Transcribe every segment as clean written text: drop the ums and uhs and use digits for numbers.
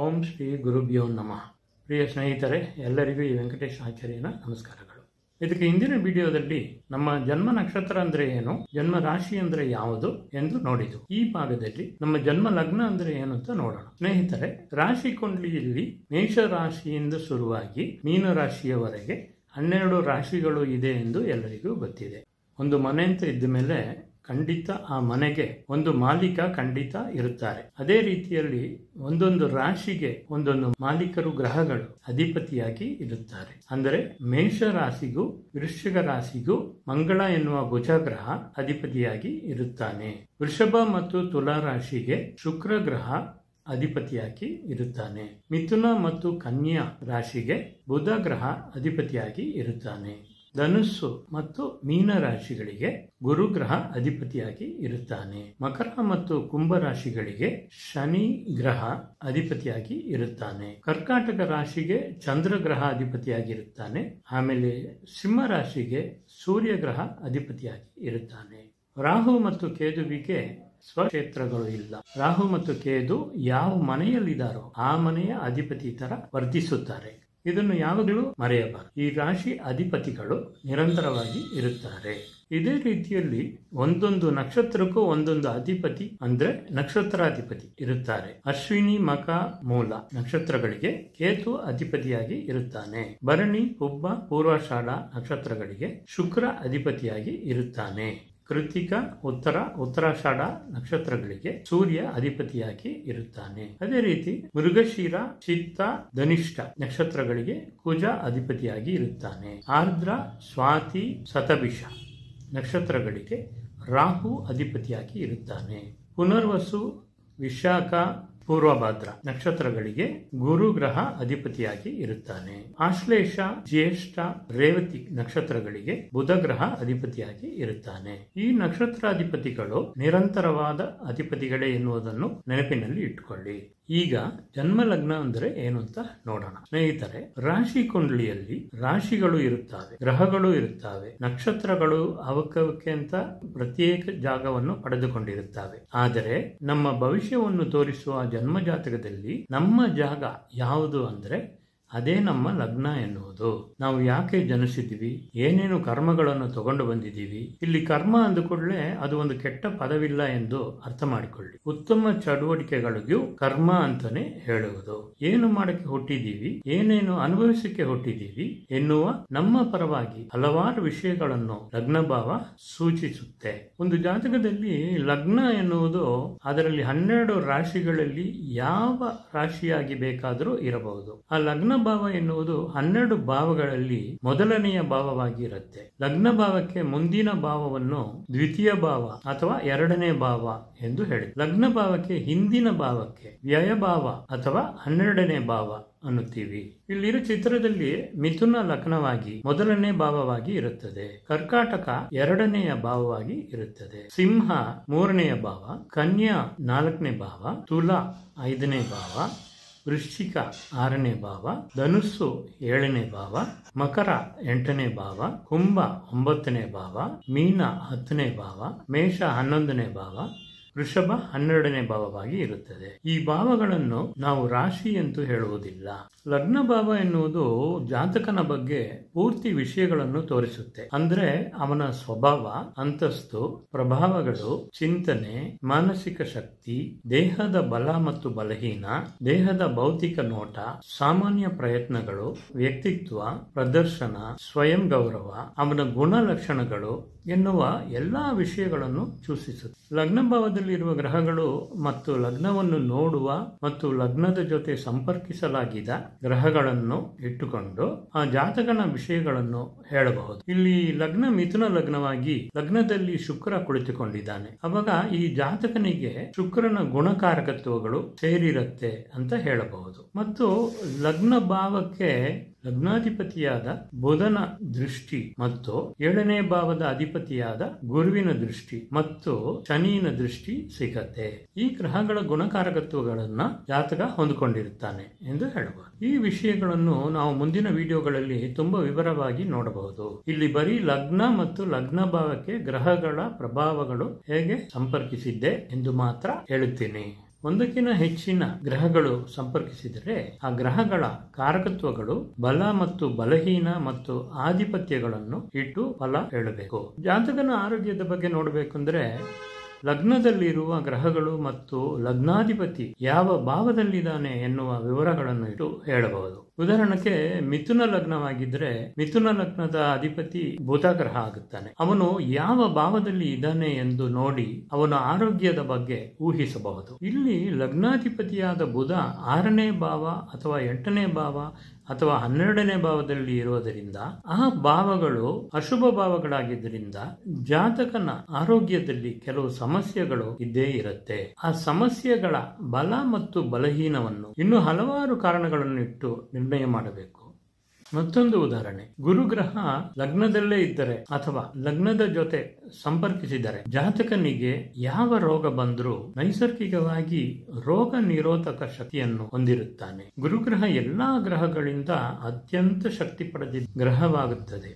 ಓಂ ಶ್ರೀ ಗುರುಭ್ಯೋ ನಮಃ. ಪ್ರಿಯ ಸ್ನೇಹಿತರೆ, ಎಲ್ಲರಿಗೂ ಈ ವೆಂಕಟೇಶ್ ಆಚಾರ್ಯನ ನಮಸ್ಕಾರಗಳು. ಇದಕ್ಕೆ ಹಿಂದಿನ ವಿಡಿಯೋದಲ್ಲಿ ನಮ್ಮ ಜನ್ಮ ನಕ್ಷತ್ರ ಅಂದ್ರೆ ಏನು, ಜನ್ಮ ರಾಶಿ ಅಂದ್ರೆ ಯಾವುದು ಎಂದು ನೋಡಿದ್ದು. ಈ ಭಾಗದಲ್ಲಿ ನಮ್ಮ ಜನ್ಮ ಲಗ್ನ ಅಂದ್ರೆ ಏನು ಅಂತ ನೋಡೋಣ. ಸ್ನೇಹಿತರೆ, ರಾಶಿ ಕುಂಡಲಿಯಲ್ಲಿ ಮೇಷ ರಾಶಿಯಿಂದ ಶುರುವಾಗಿ ಮೀನ ರಾಶಿಯವರೆಗೆ 12 ರಾಶಿಗಳು ಇದೆ ಎಂದು ಎಲ್ಲರಿಗೂ ಗೊತ್ತಿದೆ. ಒಂದು ಮನೆ ಅಂತ ಇದ್ದ ಮೇಲೆ ಖಂಡಿತ ಆ ಮನೆಗೆ ಒಂದು ಮಾಲೀಕ ಖಂಡಿತ ಇರುತ್ತಾರೆ. ಅದೇ ರೀತಿಯಲ್ಲಿ ಒಂದೊಂದು ರಾಶಿಗೆ ಒಂದೊಂದು ಮಾಲೀಕರು, ಗ್ರಹಗಳು ಅಧಿಪತಿಯಾಗಿ ಇರುತ್ತಾರೆ. ಅಂದರೆ ಮೇಷ ರಾಶಿಗೂ ವೃಶ್ಚಿಕ ರಾಶಿಗೂ ಮಂಗಳ ಎನ್ನುವ ಭುಜ ಗ್ರಹ ಅಧಿಪತಿಯಾಗಿ ಇರುತ್ತಾನೆ. ವೃಷಭ ಮತ್ತು ತುಲಾ ರಾಶಿಗೆ ಶುಕ್ರ ಗ್ರಹ ಅಧಿಪತಿಯಾಗಿ ಇರುತ್ತಾನೆ. ಮಿಥುನ ಮತ್ತು ಕನ್ಯಾ ರಾಶಿಗೆ ಬುಧ ಗ್ರಹ ಅಧಿಪತಿಯಾಗಿ ಇರುತ್ತಾನೆ. ಧನುಸ್ಸು ಮತ್ತು ಮೀನ ರಾಶಿಗಳಿಗೆ ಗುರು ಗ್ರಹ ಅಧಿಪತಿಯಾಗಿ ಇರುತ್ತಾನೆ. ಮಕರ ಮತ್ತು ಕುಂಭ ರಾಶಿಗಳಿಗೆ ಶನಿ ಗ್ರಹ ಅಧಿಪತಿಯಾಗಿ ಇರುತ್ತಾನೆ. ಕರ್ಕಾಟಕ ರಾಶಿಗೆ ಚಂದ್ರ ಗ್ರಹ ಅಧಿಪತಿಯಾಗಿ ಇರುತ್ತಾನೆ. ಆಮೇಲೆ ಸಿಂಹ ರಾಶಿಗೆ ಸೂರ್ಯ ಗ್ರಹ ಅಧಿಪತಿಯಾಗಿ ಇರುತ್ತಾನೆ. ರಾಹು ಮತ್ತು ಕೇತುವಿಗೆ ಸ್ವಕ್ಷೇತ್ರಗಳು ಇಲ್ಲ. ರಾಹು ಮತ್ತು ಕೇತು ಯಾವ ಮನೆಯಲ್ಲಿದ್ದಾರೋ ಆ ಮನೆಯ ಅಧಿಪತಿ ತರ ವರ್ತಿಸುತ್ತಾರೆ. ಇದನ್ನು ಯಾವಾಗಲೂ ಮರೆಯಬಾರದು. ಈ ರಾಶಿ ಅಧಿಪತಿಗಳು ನಿರಂತರವಾಗಿ ಇರುತ್ತಾರೆ. ಇದೇ ರೀತಿಯಲ್ಲಿ ಒಂದೊಂದು ನಕ್ಷತ್ರಕ್ಕೂ ಒಂದೊಂದು ಅಧಿಪತಿ ಅಂದ್ರೆ ನಕ್ಷತ್ರಾಧಿಪತಿ ಇರುತ್ತಾರೆ. ಅಶ್ವಿನಿ, ಮಕ, ಮೂಲ ನಕ್ಷತ್ರಗಳಿಗೆ ಕೇತು ಅಧಿಪತಿಯಾಗಿ ಇರುತ್ತಾನೆ. ಭರಣಿ, ಪುಬ್ಬ, ಪೂರ್ವಾಷಾಢ ನಕ್ಷತ್ರಗಳಿಗೆ ಶುಕ್ರ ಅಧಿಪತಿಯಾಗಿ ಇರುತ್ತಾನೆ. ಕೃತಿಕ, ಉತ್ತರಾಷಾಢ ನಕ್ಷತ್ರಗಳಿಗೆ ಸೂರ್ಯ ಅಧಿಪತಿಯಾಗಿ ಇರುತ್ತಾನೆ. ಅದೇ ರೀತಿ ಮೃಗಶಿರ, ಚಿತ್ತ, ಧನಿಷ್ಠ ನಕ್ಷತ್ರಗಳಿಗೆ ಕುಜ ಅಧಿಪತಿಯಾಗಿ ಇರುತ್ತಾನೆ. ಆರ್ದ್ರ, ಸ್ವಾತಿ, ಶತಭಿಷ ನಕ್ಷತ್ರಗಳಿಗೆ ರಾಹು ಅಧಿಪತಿಯಾಗಿ ಇರುತ್ತಾನೆ. ಪುನರ್ವಸು, ವಿಶಾಖ, ಪೂರ್ವಭಾದ್ರ ನಕ್ಷತ್ರಗಳಿಗೆ ಗುರು ಗ್ರಹ ಅಧಿಪತಿಯಾಗಿ ಇರುತ್ತಾನೆ. ಆಶ್ಲೇಷ, ಜ್ಯೇಷ್ಠ, ರೇವತಿ ನಕ್ಷತ್ರಗಳಿಗೆ ಬುಧ ಗ್ರಹ ಅಧಿಪತಿಯಾಗಿ ಇರುತ್ತಾನೆ. ಈ ನಕ್ಷತ್ರಾಧಿಪತಿಗಳು ನಿರಂತರವಾದ ಅಧಿಪತಿಗಳೇ ಎನ್ನುವುದನ್ನು ನೆನಪಿನಲ್ಲಿ ಇಟ್ಟುಕೊಳ್ಳಿ. ಈಗ ಜನ್ಮ ಲಗ್ನ ಅಂದ್ರೆ ಏನು ಅಂತ ನೋಡೋಣ. ಸ್ನೇಹಿತರೆ, ರಾಶಿ ಕುಂಡಲಿಯಲ್ಲಿ ರಾಶಿಗಳು ಇರುತ್ತವೆ, ಗ್ರಹಗಳು ಇರುತ್ತವೆ, ನಕ್ಷತ್ರಗಳು ಅವಕ್ಕೆ ಅಂತ ಪ್ರತ್ಯೇಕ ಜಾಗವನ್ನು ಪಡೆದುಕೊಂಡಿರುತ್ತವೆ. ಆದರೆ ನಮ್ಮ ಭವಿಷ್ಯವನ್ನು ತೋರಿಸುವ ಜನ್ಮ ಜಾತಕದಲ್ಲಿ ನಮ್ಮ ಜಾಗ ಯಾವುದು ಅಂದ್ರೆ ಅದೇ ನಮ್ಮ ಲಗ್ನ ಎನ್ನುವುದು. ನಾವು ಯಾಕೆ ಜನಿಸಿದ್ವಿ, ಏನೇನು ಕರ್ಮಗಳನ್ನು ತಗೊಂಡು ಬಂದಿದ್ದೀವಿ. ಇಲ್ಲಿ ಕರ್ಮ ಅಂದ ಕೂಡಲೇ ಅದು ಒಂದು ಕೆಟ್ಟ ಪದವಿಲ್ಲ ಎಂದು ಅರ್ಥ ಮಾಡಿಕೊಳ್ಳಿ. ಉತ್ತಮ ಚಟುವಟಿಕೆಗಳಿಗೂ ಕರ್ಮ ಅಂತಾನೆ ಹೇಳುವುದು. ಏನು ಮಾಡಕ್ಕೆ ಹುಟ್ಟಿದ್ದೀವಿ, ಏನೇನು ಅನುಭವಿಸಕ್ಕೆ ಹುಟ್ಟಿದ್ದೀವಿ ಎನ್ನುವ ನಮ್ಮ ಪರವಾಗಿ ಹಲವಾರು ವಿಷಯಗಳನ್ನು ಲಗ್ನ ಭಾವ ಸೂಚಿಸುತ್ತೆ. ಒಂದು ಜಾತಕದಲ್ಲಿ ಲಗ್ನ ಎನ್ನುವುದು ಅದರಲ್ಲಿ 12 ರಾಶಿಗಳಲ್ಲಿ ಯಾವ ರಾಶಿಯಾಗಿ ಬೇಕಾದರೂ ಇರಬಹುದು. ಆ ಲಗ್ನ ಭಾವ ಎನ್ನುವುದು 12 ಭಾವಗಳಲ್ಲಿ ಮೊದಲನೆಯ ಭಾವವಾಗಿ ಇರುತ್ತೆ. ಲಗ್ನ ಭಾವಕ್ಕೆ ಮುಂದಿನ ಭಾವವನ್ನು ದ್ವಿತೀಯ ಭಾವ ಅಥವಾ 2ನೇ ಭಾವ ಎಂದು ಹೇಳಿ, ಲಗ್ನ ಭಾವಕ್ಕೆ ಹಿಂದಿನ ಭಾವಕ್ಕೆ ವ್ಯಯ ಭಾವ ಅಥವಾ 12ನೇ ಭಾವ ಅನ್ನುತ್ತೀವಿ. ಇಲ್ಲಿರೋ ಚಿತ್ರದಲ್ಲಿ ಮಿಥುನ ಲಗ್ನವಾಗಿ ಮೊದಲನೇ ಭಾವವಾಗಿ ಇರುತ್ತದೆ. ಕರ್ಕಾಟಕ 2ನೇಯ ಭಾವವಾಗಿ ಇರುತ್ತದೆ. ಸಿಂಹ 3ನೇಯ ಭಾವ, ಕನ್ಯಾ 4ನೇ ಭಾವ, ತುಲಾ 5ನೇ ಭಾವ, ವೃಶ್ಚಿಕ 6ನೇ ಭಾವ, ಧನುಸ್ಸು 7ನೇ ಭಾವ, ಮಕರ 8ನೇ ಭಾವ, ಕುಂಭ 9ನೇ ಭಾವ, ಮೀನ 10ನೇ ಭಾವ, ಮೇಷ 11ನೇ ಭಾವ, ವೃಷಭ 12ನೇ ಭಾವವಾಗಿ ಇರುತ್ತದೆ. ಈ ಭಾವಗಳನ್ನು ನಾವು ರಾಶಿ ಎಂದು ಹೇಳುವುದಿಲ್ಲ. ಲಗ್ನ ಭಾವ ಎನ್ನುವುದು ಜಾತಕನ ಬಗ್ಗೆ ಪೂರ್ತಿ ವಿಷಯಗಳನ್ನು ತೋರಿಸುತ್ತೆ. ಅಂದ್ರೆ ಅವನ ಸ್ವಭಾವ, ಅಂತಸ್ತು, ಪ್ರಭಾವಗಳು, ಚಿಂತನೆ, ಮಾನಸಿಕ ಶಕ್ತಿ, ದೇಹದ ಬಲ ಮತ್ತು ಬಲಹೀನ, ದೇಹದ ಭೌತಿಕ ನೋಟ, ಸಾಮಾನ್ಯ ಪ್ರಯತ್ನಗಳು, ವ್ಯಕ್ತಿತ್ವ, ಪ್ರದರ್ಶನ, ಸ್ವಯಂ ಗೌರವ, ಅವನ ಗುಣಲಕ್ಷಣಗಳು ಎನ್ನುವ ಎಲ್ಲಾ ವಿಷಯಗಳನ್ನು ಸೂಚಿಸುತ್ತೆ. ಲಗ್ನ ಭಾವದಲ್ಲಿರುವ ಗ್ರಹಗಳು ಮತ್ತು ಲಗ್ನವನ್ನು ನೋಡುವ ಮತ್ತು ಲಗ್ನದ ಜೊತೆ ಸಂಪರ್ಕಿಸಲಾಗಿದ್ದ ಗ್ರಹಗಳನ್ನು ಇಟ್ಟುಕೊಂಡು ಆ ಜಾತಕನ ವಿಷಯಗಳನ್ನು ಹೇಳಬಹುದು. ಇಲ್ಲಿ ಲಗ್ನ ಮಿಥುನ ಲಗ್ನವಾಗಿ ಲಗ್ನದಲ್ಲಿ ಶುಕ್ರ ಕುಳಿತುಕೊಂಡಿದ್ದಾನೆ. ಅವಾಗ ಈ ಜಾತಕನಿಗೆ ಶುಕ್ರನ ಗುಣಕಾರಕತ್ವಗಳು ಸೇರಿರುತ್ತೆ ಅಂತ ಹೇಳಬಹುದು. ಮತ್ತು ಲಗ್ನ ಭಾವಕ್ಕೆ ಲಗ್ನಾಧಿಪತಿಯಾದ ಬುಧನ ದೃಷ್ಟಿ ಮತ್ತು 7ನೇ ಭಾವದ ಅಧಿಪತಿಯಾದ ಗುರುವಿನ ದೃಷ್ಟಿ ಮತ್ತು ಶನಿಯ ದೃಷ್ಟಿ ಸಿಗತ್ತೆ. ಈ ಗ್ರಹಗಳ ಗುಣಕಾರಕತ್ವಗಳನ್ನ ಜಾತಕ ಹೊಂದಿಕೊಂಡಿರುತ್ತಾನೆ ಎಂದು ಹೇಳಬಹುದು. ಈ ವಿಷಯಗಳನ್ನು ನಾವು ಮುಂದಿನ ವಿಡಿಯೋಗಳಲ್ಲಿ ತುಂಬಾ ವಿವರವಾಗಿ ನೋಡಬಹುದು. ಇಲ್ಲಿ ಬರೀ ಲಗ್ನ ಮತ್ತು ಲಗ್ನ ಭಾವಕ್ಕೆ ಗ್ರಹಗಳ ಪ್ರಭಾವಗಳು ಹೇಗೆ ಸಂಪರ್ಕಿಸಿದ್ದೆ ಎಂದು ಮಾತ್ರ ಹೇಳುತ್ತೇನೆ. ಒಂದಕ್ಕಿಂತ ಹೆಚ್ಚಿನ ಗ್ರಹಗಳು ಸಂಪರ್ಕಿಸಿದರೆ ಆ ಗ್ರಹಗಳ ಕಾರಕತ್ವಗಳು ಬಲ ಮತ್ತು ಬಲಹೀನ ಮತ್ತು ಆಧಿಪತ್ಯಗಳನ್ನು ಇಟ್ಟು ಫಲ ಹೇಳಬೇಕು. ಜಾತಕನ ಆರೋಗ್ಯದ ಬಗ್ಗೆ ನೋಡಬೇಕಂದ್ರೆ ಲಗ್ನದಲ್ಲಿರುವ ಗ್ರಹಗಳು ಮತ್ತು ಲಗ್ನಾಧಿಪತಿ ಯಾವ ಭಾವದಲ್ಲಿದ್ದಾನೆ ಎನ್ನುವ ವಿವರಗಳನ್ನು ಇಟ್ಟು ಹೇಳಬಹುದು. ಉದಾಹರಣಕ್ಕೆ ಮಿಥುನ ಲಗ್ನವಾಗಿದ್ರೆ ಮಿಥುನ ಲಗ್ನದ ಅಧಿಪತಿ ಬುಧ ಗ್ರಹ ಆಗುತ್ತಾನೆ. ಅವನು ಯಾವ ಭಾವದಲ್ಲಿ ಇದ್ದಾನೆ ಎಂದು ನೋಡಿ ಅವನ ಆರೋಗ್ಯದ ಬಗ್ಗೆ ಊಹಿಸಬಹುದು. ಇಲ್ಲಿ ಲಗ್ನಾಧಿಪತಿಯಾದ ಬುಧ 6ನೇ ಭಾವ ಅಥವಾ 8ನೇ ಭಾವ ಅಥವಾ 12ನೇ ಭಾವದಲ್ಲಿ ಇರುವುದರಿಂದ ಆ ಭಾವಗಳು ಅಶುಭ ಭಾವಗಳಾಗಿದ್ದರಿಂದ ಜಾತಕನ ಆರೋಗ್ಯದಲ್ಲಿ ಕೆಲವು ಸಮಸ್ಯೆಗಳು ಇದ್ದೇ ಇರುತ್ತೆ. ಆ ಸಮಸ್ಯೆಗಳ ಬಲ ಮತ್ತು ಬಲಹೀನವನ್ನು ಇನ್ನು ಹಲವಾರು ಕಾರಣಗಳನ್ನು ಇಟ್ಟು ನಿರ್ಣಯ ಮಾಡಬೇಕು. ಮತ್ತೊಂದು ಉದಾಹರಣೆ, ಗುರುಗ್ರಹ ಲಗ್ನದಲ್ಲೇ ಇದ್ದರೆ ಅಥವಾ ಲಗ್ನದ ಜೊತೆ ಸಂಪರ್ಕಿಸಿದರೆ ಜಾತಕನಿಗೆ ಯಾವ ರೋಗ ಬಂದರೂ ನೈಸರ್ಗಿಕವಾಗಿ ರೋಗ ನಿರೋಧಕ ಶಕ್ತಿಯನ್ನು ಹೊಂದಿರುತ್ತಾನೆ. ಗುರುಗ್ರಹ ಎಲ್ಲಾ ಗ್ರಹಗಳಿಂದ ಅತ್ಯಂತ ಶಕ್ತಿ ಪಡೆದ ಗ್ರಹವಾಗುತ್ತದೆ.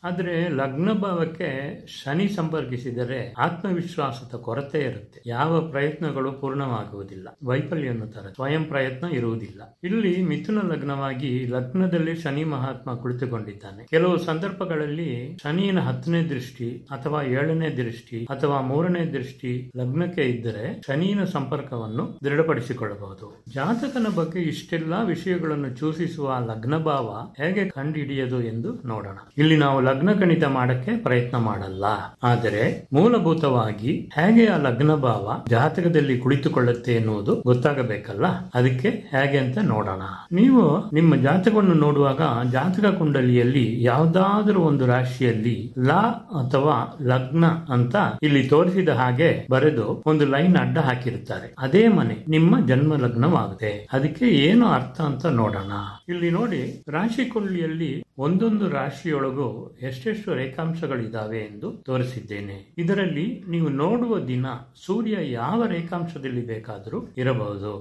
ಆದರೆ ಲಗ್ನ ಭಾವಕ್ಕೆ ಶನಿ ಸಂಪರ್ಕಿಸಿದರೆ ಆತ್ಮವಿಶ್ವಾಸದ ಕೊರತೆ ಇರುತ್ತೆ. ಯಾವ ಪ್ರಯತ್ನಗಳು ಪೂರ್ಣವಾಗುವುದಿಲ್ಲ, ವೈಫಲ್ಯವನ್ನು ತರ ಸ್ವಯಂ ಪ್ರಯತ್ನ ಇರುವುದಿಲ್ಲ. ಇಲ್ಲಿ ಮಿಥುನ ಲಗ್ನವಾಗಿ ಲಗ್ನದಲ್ಲಿ ಶನಿ ಮಹಾತ್ಮ ಕುಳಿತುಕೊಂಡಿದ್ದಾನೆ. ಕೆಲವು ಸಂದರ್ಭಗಳಲ್ಲಿ ಶನಿಯ 10ನೇ ದೃಷ್ಟಿ ಅಥವಾ 7ನೇ ದೃಷ್ಟಿ ಅಥವಾ 3ನೇ ದೃಷ್ಟಿ ಲಗ್ನಕ್ಕೆ ಇದ್ದರೆ ಶನಿಯ ಸಂಪರ್ಕವನ್ನು ದೃಢಪಡಿಸಿಕೊಳ್ಳಬಹುದು. ಜಾತಕನ ಬಗ್ಗೆ ಇಷ್ಟೆಲ್ಲಾ ವಿಷಯಗಳನ್ನು ಸೂಚಿಸುವ ಲಗ್ನ ಭಾವ ಹೇಗೆ ಕಂಡುಹಿಡಿಯದು ಎಂದು ನೋಡೋಣ. ಇಲ್ಲಿ ನಾವು ಲಗ್ನ ಗಣಿತ ಮಾಡಕ್ಕೆ ಪ್ರಯತ್ನ ಮಾಡಲ್ಲ, ಆದರೆ ಮೂಲಭೂತವಾಗಿ ಹೇಗೆ ಆ ಲಗ್ನ ಭಾವ ಜಾತಕದಲ್ಲಿ ಕುಳಿತುಕೊಳ್ಳುತ್ತೆ ಎನ್ನುವುದು ಗೊತ್ತಾಗಬೇಕಲ್ಲ, ಅದಕ್ಕೆ ಹೇಗೆ ಅಂತ ನೋಡೋಣ. ನೀವು ನಿಮ್ಮ ಜಾತಕವನ್ನು ನೋಡುವಾಗ ಜಾತಕ ಕುಂಡಲಿಯಲ್ಲಿ ಯಾವುದಾದರೂ ಒಂದು ರಾಶಿಯಲ್ಲಿ ಲಾ ಅಥವಾ ಲಗ್ನ ಅಂತ ಇಲ್ಲಿ ತೋರಿಸಿದ ಹಾಗೆ ಬರೆದು ಒಂದು ಲೈನ್ ಅಡ್ಡ ಹಾಕಿರುತ್ತಾರೆ. ಅದೇ ಮನೆ ನಿಮ್ಮ ಜನ್ಮ ಲಗ್ನವಾಗುತ್ತೆ. ಅದಕ್ಕೆ ಏನು ಅರ್ಥ ಅಂತ ನೋಡೋಣ. ಇಲ್ಲಿ ನೋಡಿ, ರಾಶಿ ಕುಂಡಲಿಯಲ್ಲಿ ಒಂದೊಂದು ರಾಶಿಯೊಳಗೂ ಎಷ್ಟೆಷ್ಟು ರೇಖಾಂಶಗಳಿದ್ದಾವೆ ಎಂದು ತೋರಿಸಿದ್ದೇನೆ. ಇದರಲ್ಲಿ ನೀವು ನೋಡುವ ದಿನ ಸೂರ್ಯ ಯಾವ ರೇಖಾಂಶದಲ್ಲಿ ಬೇಕಾದರೂ ಇರಬಹುದು.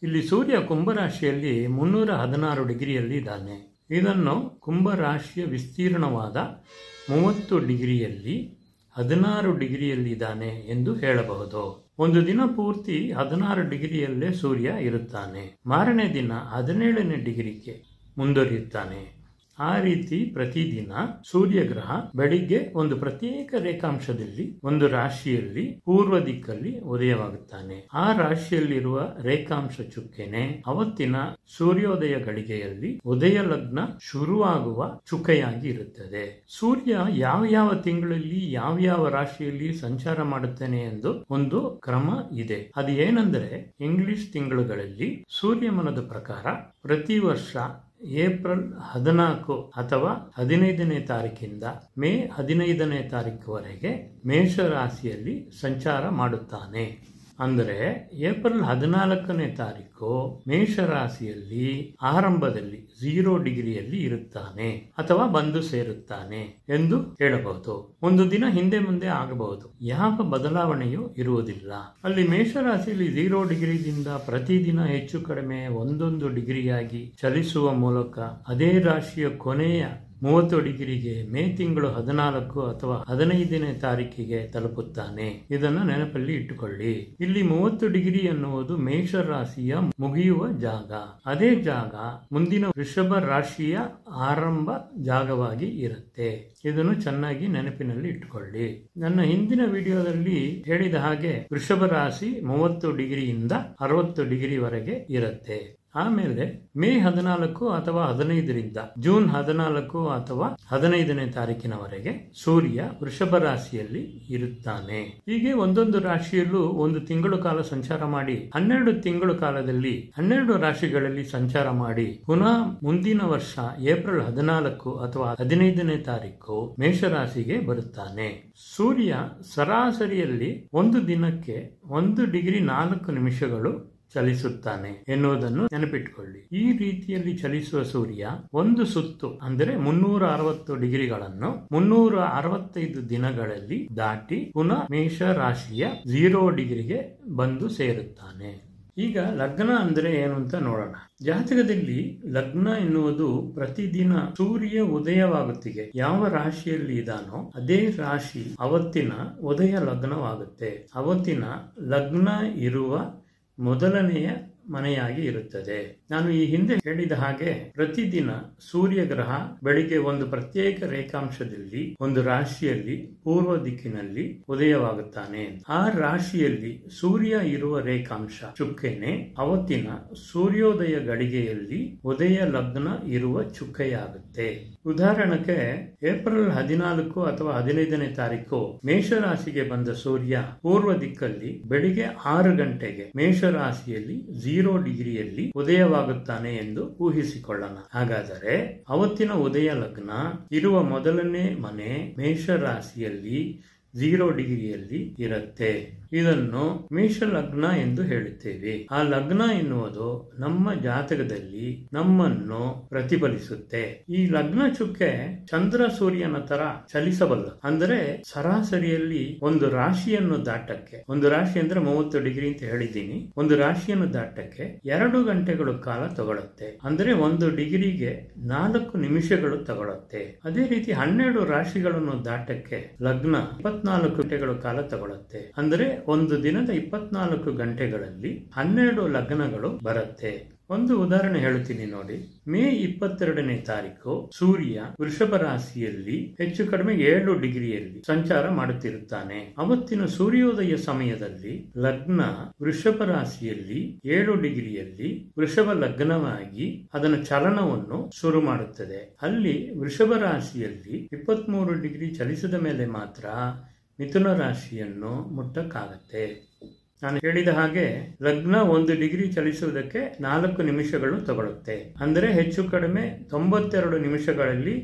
ಇಲ್ಲಿ ಸೂರ್ಯ ಕುಂಭರಾಶಿಯಲ್ಲಿ 316 ಡಿಗ್ರಿಯಲ್ಲಿ ಇದ್ದಾನೆ. ಇದನ್ನು ಕುಂಭರಾಶಿಯ ವಿಸ್ತೀರ್ಣವಾದ 30 ಡಿಗ್ರಿಯಲ್ಲಿ 16 ಡಿಗ್ರಿಯಲ್ಲಿ ಇದ್ದಾನೆ ಎಂದು ಹೇಳಬಹುದು. ಒಂದು ದಿನ ಪೂರ್ತಿ 16 ಡಿಗ್ರಿಯಲ್ಲೇ ಸೂರ್ಯ ಇರುತ್ತಾನೆ. ಮಾರನೇ ದಿನ 17ನೇ ಡಿಗ್ರಿಗೆ ಮುಂದುವರಿಯುತ್ತಾನೆ. ಆ ರೀತಿ ಪ್ರತಿದಿನ ಸೂರ್ಯ ಗ್ರಹ ಬೆಳಿಗ್ಗೆ ಒಂದು ಪ್ರತ್ಯೇಕ ರೇಖಾಂಶದಲ್ಲಿ ಒಂದು ರಾಶಿಯಲ್ಲಿ ಪೂರ್ವ ದಿಕ್ಕಲ್ಲಿ ಉದಯವಾಗುತ್ತಾನೆ. ಆ ರಾಶಿಯಲ್ಲಿರುವ ರೇಖಾಂಶ ಚುಕ್ಕೆನೆ ಅವತ್ತಿನ ಸೂರ್ಯೋದಯ ಗಳಿಗೆಯಲ್ಲಿ ಉದಯ ಲಗ್ನ ಶುರುವಾಗುವ ಚುಕ್ಕೆಯಾಗಿ ಇರುತ್ತದೆ. ಸೂರ್ಯ ಯಾವ ಯಾವ ತಿಂಗಳಲ್ಲಿ ಯಾವ ರಾಶಿಯಲ್ಲಿ ಸಂಚಾರ ಮಾಡುತ್ತಾನೆ ಎಂದು ಒಂದು ಕ್ರಮ ಇದೆ. ಅದು ಏನಂದ್ರೆ, ಇಂಗ್ಲಿಷ್ ತಿಂಗಳುಗಳಲ್ಲಿ ಸೂರ್ಯಮಾನದ ಪ್ರಕಾರ ಪ್ರತಿ ವರ್ಷ ಏಪ್ರಿಲ್ 14 ಅಥವಾ 15ನೇ ತಾರೀಕಿಂದ ಮೇ 15ನೇ ತಾರೀಕುವರೆಗೆ ಮೇಷರಾಶಿಯಲ್ಲಿ ಸಂಚಾರ ಮಾಡುತ್ತಾನೆ. ಅಂದರೆ ಏಪ್ರಿಲ್ 14ನೇ ತಾರೀಕು ಮೇಷರಾಶಿಯಲ್ಲಿ ಆರಂಭದಲ್ಲಿ 0 ಡಿಗ್ರಿಯಲ್ಲಿ ಇರುತ್ತಾನೆ ಅಥವಾ ಬಂದು ಸೇರುತ್ತಾನೆ ಎಂದು ಹೇಳಬಹುದು. ಒಂದು ದಿನ ಹಿಂದೆ ಮುಂದೆ ಆಗಬಹುದು, ಯಾವ ಬದಲಾವಣೆಯೂ ಇರುವುದಿಲ್ಲ. ಅಲ್ಲಿ ಮೇಷರಾಶಿಯಲ್ಲಿ 0 ಡಿಗ್ರಿದಿಂದ ಪ್ರತಿದಿನ ಹೆಚ್ಚು ಕಡಿಮೆ 1 ಡಿಗ್ರಿಯಾಗಿ ಚಲಿಸುವ ಮೂಲಕ ಅದೇ ರಾಶಿಯ ಕೊನೆಯ 30 ಡಿಗ್ರಿಗೆ ಮೇ ತಿಂಗಳು 14 ಅಥವಾ 15ನೇ ತಾರೀಕಿಗೆ ತಲುಪುತ್ತಾನೆ. ಇದನ್ನು ನೆನಪಲ್ಲಿ ಇಟ್ಟುಕೊಳ್ಳಿ. ಇಲ್ಲಿ 30 ಡಿಗ್ರಿ ಎನ್ನುವುದು ಮೇಷರಾಶಿಯ ಮುಗಿಯುವ ಜಾಗ. ಅದೇ ಜಾಗ ಮುಂದಿನ ವೃಷಭ ರಾಶಿಯ ಆರಂಭ ಜಾಗವಾಗಿ ಇರುತ್ತೆ. ಇದನ್ನು ಚೆನ್ನಾಗಿ ನೆನಪಿನಲ್ಲಿ ಇಟ್ಟುಕೊಳ್ಳಿ. ನನ್ನ ಹಿಂದಿನ ವಿಡಿಯೋದಲ್ಲಿ ಹೇಳಿದ ಹಾಗೆ ವೃಷಭ ರಾಶಿ 30 ಡಿಗ್ರಿಯಿಂದ 60 ಡಿಗ್ರಿವರೆಗೆ ಇರುತ್ತೆ. ಆಮೇಲೆ ಮೇ 14 ಅಥವಾ 15ರಿಂದ ಜೂನ್ 14 ಅಥವಾ 15ನೇ ತಾರೀಕಿನವರೆಗೆ ಸೂರ್ಯ ವೃಷಭ ರಾಶಿಯಲ್ಲಿ ಇರುತ್ತಾನೆ. ಹೀಗೆ ಒಂದೊಂದು ರಾಶಿಯಲ್ಲೂ ಒಂದು ತಿಂಗಳು ಕಾಲ ಸಂಚಾರ ಮಾಡಿ 12 ತಿಂಗಳು ಕಾಲದಲ್ಲಿ 12 ರಾಶಿಗಳಲ್ಲಿ ಸಂಚಾರ ಮಾಡಿ ಪುನಃ ಮುಂದಿನ ವರ್ಷ ಏಪ್ರಿಲ್ 14 ಅಥವಾ 15ನೇ ತಾರೀಕು ಮೇಷರಾಶಿಗೆ ಬರುತ್ತಾನೆ. ಸೂರ್ಯ ಸರಾಸರಿಯಲ್ಲಿ ಒಂದು ದಿನಕ್ಕೆ 1 ಡಿಗ್ರಿ 4 ನಿಮಿಷಗಳು ಚಲಿಸುತ್ತಾನೆ ಎನ್ನುವುದನ್ನು ನೆನಪಿಟ್ಟುಕೊಳ್ಳಿ. ಈ ರೀತಿಯಲ್ಲಿ ಚಲಿಸುವ ಸೂರ್ಯ ಒಂದು ಸುತ್ತು ಅಂದರೆ 360 ಡಿಗ್ರಿಗಳನ್ನು 365 ದಿನಗಳಲ್ಲಿ ದಾಟಿ ಪುನಃ ಮೇಷ ರಾಶಿಯ 0 ಡಿಗ್ರಿಗೆ ಬಂದು ಸೇರುತ್ತಾನೆ. ಈಗ ಲಗ್ನ ಅಂದ್ರೆ ಏನು ಅಂತ ನೋಡೋಣ. ಜಾತಕದಲ್ಲಿ ಲಗ್ನ ಎನ್ನುವುದು ಪ್ರತಿದಿನ ಸೂರ್ಯ ಉದಯವಾಗುತ್ತಿಗೆ ಯಾವ ರಾಶಿಯಲ್ಲಿ ಇದಾನೋ ಅದೇ ರಾಶಿ ಅವತ್ತಿನ ಉದಯ ಲಗ್ನವಾಗುತ್ತೆ. ಅವತ್ತಿನ ಲಗ್ನ ಇರುವ ಮೊದಲನೆಯ ಮನೆಯಾಗಿ ಇರುತ್ತದೆ. ನಾನು ಈ ಹಿಂದೆ ಹೇಳಿದ ಹಾಗೆ ಪ್ರತಿದಿನ ಸೂರ್ಯ ಗ್ರಹ ಬೆಳಿಗ್ಗೆ ಒಂದು ಪ್ರತ್ಯೇಕ ರೇಖಾಂಶದಲ್ಲಿ ಒಂದು ರಾಶಿಯಲ್ಲಿ ಪೂರ್ವ ದಿಕ್ಕಿನಲ್ಲಿ ಉದಯವಾಗುತ್ತಾನೆ. ಆ ರಾಶಿಯಲ್ಲಿ ಸೂರ್ಯ ಇರುವ ರೇಖಾಂಶ ಚುಕ್ಕೆನೆ ಅವತ್ತಿನ ಸೂರ್ಯೋದಯ ಗಳಿಗೆಯಲ್ಲಿ ಉದಯ ಲಗ್ನ ಇರುವ ಚುಕ್ಕೆಯಾಗುತ್ತೆ. ಉದಾಹರಣೆಗೆ ಏಪ್ರಿಲ್ 14 ಅಥವಾ 15ನೇ ತಾರೀಕು ಮೇಷರಾಶಿಗೆ ಬಂದ ಸೂರ್ಯ ಪೂರ್ವ ದಿಕ್ಕಲ್ಲಿ ಬೆಳಿಗ್ಗೆ 6 ಗಂಟೆಗೆ ಮೇಷರಾಶಿಯಲ್ಲಿ 0 ಡಿಗ್ರಿಯಲ್ಲಿ ಉದಯವಾಗುತ್ತಾನೆ ಎಂದು ಊಹಿಸಿಕೊಳ್ಳೋಣ. ಹಾಗಾದರೆ ಅವತ್ತಿನ ಉದಯ ಲಗ್ನ ಇರುವ ಮೊದಲನೇ ಮನೆ ಮೇಷರಾಶಿಯಲ್ಲಿ 0 ಡಿಗ್ರಿಯಲ್ಲಿ ಇರುತ್ತೆ. ಇದನ್ನು ಮೇಷ ಲಗ್ನ ಎಂದು ಹೇಳುತ್ತೇವೆ. ಆ ಲಗ್ನ ಎನ್ನುವುದು ನಮ್ಮ ಜಾತಕದಲ್ಲಿ ನಮ್ಮನ್ನು ಪ್ರತಿಫಲಿಸುತ್ತೆ. ಈ ಲಗ್ನ ಚುಕ್ಕೆ ಚಂದ್ರ ಸೂರ್ಯನ ತರ ಚಲಿಸಬಲ್ಲ. ಅಂದರೆ ಸರಾಸರಿಯಲ್ಲಿ ಒಂದು ರಾಶಿಯನ್ನು ದಾಟಕ್ಕೆ, ಒಂದು ರಾಶಿ ಅಂದ್ರೆ 30 ಡಿಗ್ರಿ ಅಂತ ಹೇಳಿದ್ದೀನಿ, ಒಂದು ರಾಶಿಯನ್ನು ದಾಟಕ್ಕೆ 2 ಗಂಟೆಗಳು ಕಾಲ ತಗೊಳುತ್ತೆ. ಅಂದ್ರೆ 1 ಡಿಗ್ರಿಗೆ 4 ನಿಮಿಷಗಳು ತಗೊಳುತ್ತೆ. ಅದೇ ರೀತಿ 12 ರಾಶಿಗಳನ್ನು ದಾಟಕ್ಕೆ ಲಗ್ನ 24 ಗಂಟೆಗಳು ಕಾಲ ತಗೊಳುತ್ತೆ. ಅಂದ್ರೆ ಒಂದು ದಿನದ 24 ಗಂಟೆಗಳಲ್ಲಿ 12 ಲಗ್ನಗಳು ಬರುತ್ತೆ. ಒಂದು ಉದಾಹರಣೆ ಹೇಳುತ್ತೀನಿ ನೋಡಿ. ಮೇ 22ನೇ ತಾರೀಕು ಸೂರ್ಯ ವೃಷಭ ರಾಶಿಯಲ್ಲಿ ಹೆಚ್ಚು ಕಡಿಮೆ 7 ಡಿಗ್ರಿಯಲ್ಲಿ ಸಂಚಾರ ಮಾಡುತ್ತಿರುತ್ತಾನೆ. ಅವತ್ತಿನ ಸೂರ್ಯೋದಯ ಸಮಯದಲ್ಲಿ ಲಗ್ನ ವೃಷಭ ರಾಶಿಯಲ್ಲಿ 7 ಡಿಗ್ರಿಯಲ್ಲಿ ವೃಷಭ ಲಗ್ನವಾಗಿ ಅದರ ಚಲನವನ್ನು ಶುರು ಮಾಡುತ್ತದೆ. ಅಲ್ಲಿ ವೃಷಭ ರಾಶಿಯಲ್ಲಿ 23 ಡಿಗ್ರಿ ಚಲಿಸಿದ ಮೇಲೆ ಮಾತ್ರ ಮಿಥುನ ರಾಶಿಯನ್ನು ಮುಟ್ಟಕ್ಕಾಗತ್ತೆ. ನಾನು ಹೇಳಿದ ಹಾಗೆ ಲಗ್ನ 1 ಡಿಗ್ರಿ ಚಲಿಸುವುದಕ್ಕೆ 4 ನಿಮಿಷಗಳು ತಗೊಳ್ಳುತ್ತೆ. ಅಂದರೆ ಹೆಚ್ಚು ಕಡಿಮೆ 92 ನಿಮಿಷಗಳಲ್ಲಿ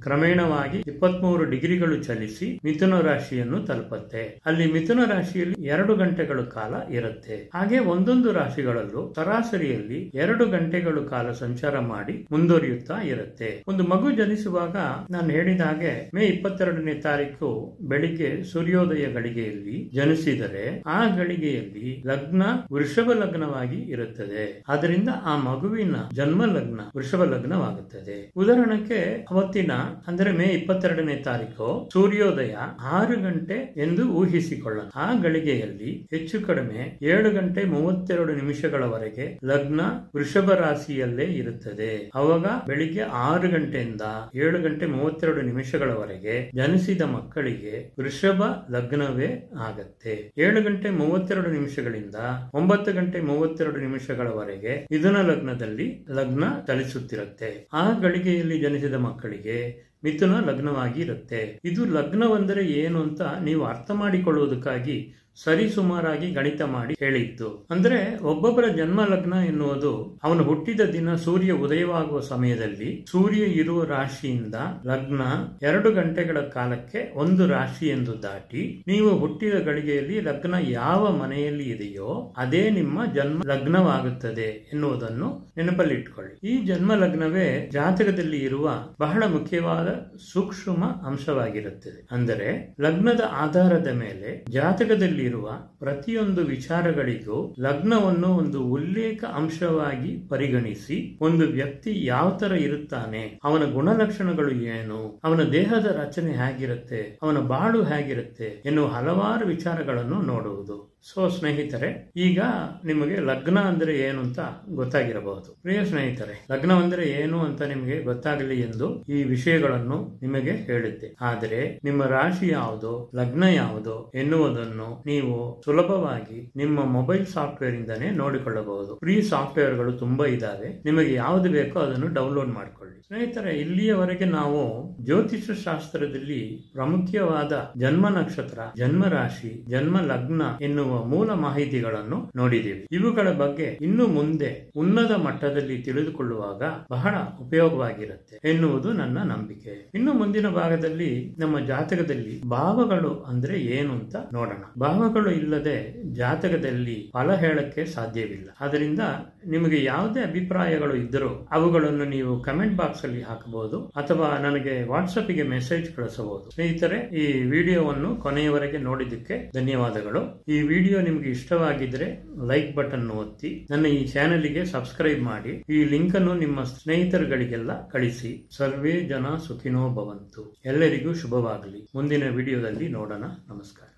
ಕ್ರಮೇಣವಾಗಿ 23 ಡಿಗ್ರಿಗಳು ಚಲಿಸಿ ಮಿಥುನ ರಾಶಿಯನ್ನು ತಲುಪುತ್ತೆ. ಅಲ್ಲಿ ಮಿಥುನ ರಾಶಿಯಲ್ಲಿ 2 ಗಂಟೆಗಳ ಕಾಲ ಇರುತ್ತೆ. ಹಾಗೆ ಒಂದೊಂದು ರಾಶಿಗಳಲ್ಲೂ ಸರಾಸರಿಯಲ್ಲಿ 2 ಗಂಟೆಗಳ ಕಾಲ ಸಂಚಾರ ಮಾಡಿ ಮುಂದುವರಿಯುತ್ತಾ ಇರುತ್ತೆ. ಒಂದು ಮಗು ಜನಿಸುವಾಗ ನಾನು ಹೇಳಿದ ಹಾಗೆ ಮೇ 22ನೇ ತಾರೀಕು ಬೆಳಿಗ್ಗೆ ಸೂರ್ಯೋದಯ ಗಳಿಗೆಯಲ್ಲಿ ಜನಿಸಿದರೆ ಆ ಗಳಿಗೆಯಲ್ಲಿ ಲಗ್ನ ವೃಷಭ ಲಗ್ನವಾಗಿ ಇರುತ್ತದೆ. ಆದ್ದರಿಂದ ಆ ಮಗುವಿನ ಜನ್ಮ ಲಗ್ನ ವೃಷಭ ಲಗ್ನವಾಗುತ್ತದೆ. ಉದಾಹರಣೆಗೆ ಅವತ್ತಿನ ಅಂದರೆ ಮೇ 22ನೇ ತಾರೀಕು ಸೂರ್ಯೋದಯ 6 ಗಂಟೆ ಎಂದು ಊಹಿಸಿಕೊಳ್ಳೋಣ. ಆ ಗಳಿಗೆಯಲ್ಲಿ ಹೆಚ್ಚು ಕಡಿಮೆ 7 ಗಂಟೆ 32 ನಿಮಿಷಗಳವರೆಗೆ ಲಗ್ನ ವೃಷಭ ರಾಶಿಯಲ್ಲೇ ಇರುತ್ತದೆ. ಅವಾಗ ಬೆಳಿಗ್ಗೆ 6 ಗಂಟೆಯಿಂದ 7 ಗಂಟೆ 32 ನಿಮಿಷಗಳವರೆಗೆ ಜನಿಸಿದ ಮಕ್ಕಳಿಗೆ ವೃಷಭ ಲಗ್ನವೇ ಆಗತ್ತೆ. 7 ಗಂಟೆ 32 ನಿಮಿಷಗಳಿಂದ 9 ಗಂಟೆ 32 ನಿಮಿಷಗಳವರೆಗೆ ಮಿಥುನ ಲಗ್ನದಲ್ಲಿ ಲಗ್ನ ಚಲಿಸುತ್ತಿರುತ್ತೆ. ಆ ಗಳಿಗೆಯಲ್ಲಿ ಜನಿಸಿದ ಮಕ್ಕಳಿಗೆ ಮಿಥುನ ಲಗ್ನವಾಗಿ ಇರುತ್ತೆ. ಇದು ಲಗ್ನವೆಂದರೆ ಏನು ಅಂತ ನೀವು ಅರ್ಥ ಮಾಡಿಕೊಳ್ಳುವುದಕ್ಕಾಗಿ ಸರಿಸುಮಾರಾಗಿ ಗಣಿತ ಮಾಡಿ ಹೇಳಿದ್ದು. ಅಂದ್ರೆ ಒಬ್ಬೊಬ್ಬರ ಜನ್ಮ ಲಗ್ನ ಎನ್ನುವುದು ಅವನು ಹುಟ್ಟಿದ ದಿನ ಸೂರ್ಯ ಉದಯವಾಗುವ ಸಮಯದಲ್ಲಿ ಸೂರ್ಯ ಇರುವ ರಾಶಿಯಿಂದ ಲಗ್ನ 2 ಗಂಟೆಗಳ ಕಾಲಕ್ಕೆ ಒಂದು ರಾಶಿ ಎಂದು ದಾಟಿ ನೀವು ಹುಟ್ಟಿದ ಗಳಿಗೆಯಲ್ಲಿ ಲಗ್ನ ಯಾವ ಮನೆಯಲ್ಲಿ ಇದೆಯೋ ಅದೇ ನಿಮ್ಮ ಜನ್ಮ ಲಗ್ನವಾಗುತ್ತದೆ ಎನ್ನುವುದನ್ನು ನೆನಪಲ್ಲಿಟ್ಟುಕೊಳ್ಳಿ. ಈ ಜನ್ಮ ಲಗ್ನವೇ ಜಾತಕದಲ್ಲಿ ಇರುವ ಬಹಳ ಮುಖ್ಯವಾದ ಸೂಕ್ಷ್ಮ ಅಂಶವಾಗಿರುತ್ತದೆ. ಅಂದರೆ ಲಗ್ನದ ಆಧಾರದ ಮೇಲೆ ಜಾತಕದಲ್ಲಿ ಇರುವ ಪ್ರತಿಯೊಂದು ವಿಚಾರಗಳಿಗೂ ಲಗ್ನವನ್ನು ಒಂದು ಉಲ್ಲೇಖ ಅಂಶವಾಗಿ ಪರಿಗಣಿಸಿ ಒಂದು ವ್ಯಕ್ತಿ ಯಾವ ತರ ಇರುತ್ತಾನೆ, ಅವನ ಗುಣಲಕ್ಷಣಗಳು ಏನು, ಅವನ ದೇಹದ ರಚನೆ ಹೇಗಿರುತ್ತೆ, ಅವನ ಬಾಳು ಹೇಗಿರುತ್ತೆ ಎನ್ನುವ ಹಲವಾರು ವಿಚಾರಗಳನ್ನು ನೋಡುವುದು. ಸೊ ಸ್ನೇಹಿತರೆ, ಈಗ ನಿಮಗೆ ಲಗ್ನ ಅಂದ್ರೆ ಏನು ಅಂತ ಗೊತ್ತಾಗಿರಬಹುದು. ಪ್ರಿಯ ಸ್ನೇಹಿತರೆ, ಲಗ್ನ ಅಂದ್ರೆ ಏನು ಅಂತ ನಿಮಗೆ ಗೊತ್ತಾಗಲಿ ಎಂದು ಈ ವಿಷಯಗಳನ್ನು ನಿಮಗೆ ಹೇಳಿದ್ದೆ. ಆದರೆ ನಿಮ್ಮ ರಾಶಿ ಯಾವುದು, ಲಗ್ನ ಯಾವುದು ಎನ್ನುವುದನ್ನು ನೀವು ಸುಲಭವಾಗಿ ನಿಮ್ಮ ಮೊಬೈಲ್ ಸಾಫ್ಟ್ವೇರ್ ಇಂದಾನೇ ನೋಡಿಕೊಳ್ಳಬಹುದು. ಫ್ರೀ ಸಾಫ್ಟ್ವೇರ್ಗಳು ತುಂಬಾ ಇದಾವೆ. ನಿಮಗೆ ಯಾವುದು ಬೇಕೋ ಅದನ್ನು ಡೌನ್ಲೋಡ್ ಮಾಡಿಕೊಳ್ಳಿ. ಸ್ನೇಹಿತರೆ, ಇಲ್ಲಿಯವರೆಗೆ ನಾವು ಜ್ಯೋತಿಷ ಶಾಸ್ತ್ರದಲ್ಲಿ ಪ್ರಾಮುಖ್ಯವಾದ ಜನ್ಮ ನಕ್ಷತ್ರ, ಜನ್ಮ ರಾಶಿ, ಜನ್ಮ ಲಗ್ನ ಎನ್ನುವ ಮೂಲ ಮಾಹಿತಿಗಳನ್ನು ನೋಡಿದ್ದೇವೆ. ಇವುಗಳ ಬಗ್ಗೆ ಇನ್ನು ಮುಂದೆ ಉನ್ನತ ಮಟ್ಟದಲ್ಲಿ ತಿಳಿದುಕೊಳ್ಳುವಾಗ ಬಹಳ ಉಪಯೋಗವಾಗಿರುತ್ತೆ ಎನ್ನುವುದು ನನ್ನ ನಂಬಿಕೆ. ಇನ್ನು ಮುಂದಿನ ಭಾಗದಲ್ಲಿ ನಮ್ಮ ಜಾತಕದಲ್ಲಿ ಭಾವಗಳು ಅಂದ್ರೆ ಏನು ಅಂತ ನೋಡೋಣ. ಭಾವಗಳು ಇಲ್ಲದೆ ಜಾತಕದಲ್ಲಿ ಫಲ ಹೇಳಕ್ಕೆ ಸಾಧ್ಯವಿಲ್ಲ. ಆದ್ದರಿಂದ ನಿಮಗೆ ಯಾವುದೇ ಅಭಿಪ್ರಾಯಗಳು ಇದ್ದರೂ ಅವುಗಳನ್ನು ನೀವು ಕಮೆಂಟ್ ಬಾಕ್ಸ್ ಅಲ್ಲಿ ಹಾಕಬಹುದು ಅಥವಾ ನನಗೆ ವಾಟ್ಸ್ಆಪ್ ಗೆ ಮೆಸೇಜ್ ಕಳಿಸಬಹುದು. ಸ್ನೇಹಿತರೆ, ಈ ವಿಡಿಯೋವನ್ನು ಕೊನೆಯವರೆಗೆ ನೋಡಿದ್ದಕ್ಕೆ ಧನ್ಯವಾದಗಳು. ಈ ವಿಡಿಯೋ ನಿಮಗೆ ಇಷ್ಟವಾಗಿದ್ರೆ ಲೈಕ್ ಬಟನ್ ಒತ್ತಿ ನನ್ನ ಈ ಚಾನೆಲ್ಗೆ ಸಬ್ಸ್ಕ್ರೈಬ್ ಮಾಡಿ. ಈ ಲಿಂಕ್ ಅನ್ನು ನಿಮ್ಮ ಸ್ನೇಹಿತರುಗಳಿಗೆಲ್ಲ ಕಳಿಸಿ. ಸರ್ವೇ ಜನ ಸುಖಿನೋ ಭವಂತು. ಎಲ್ಲರಿಗೂ ಶುಭವಾಗಲಿ. ಮುಂದಿನ ವಿಡಿಯೋದಲ್ಲಿ ನೋಡೋಣ. ನಮಸ್ಕಾರ.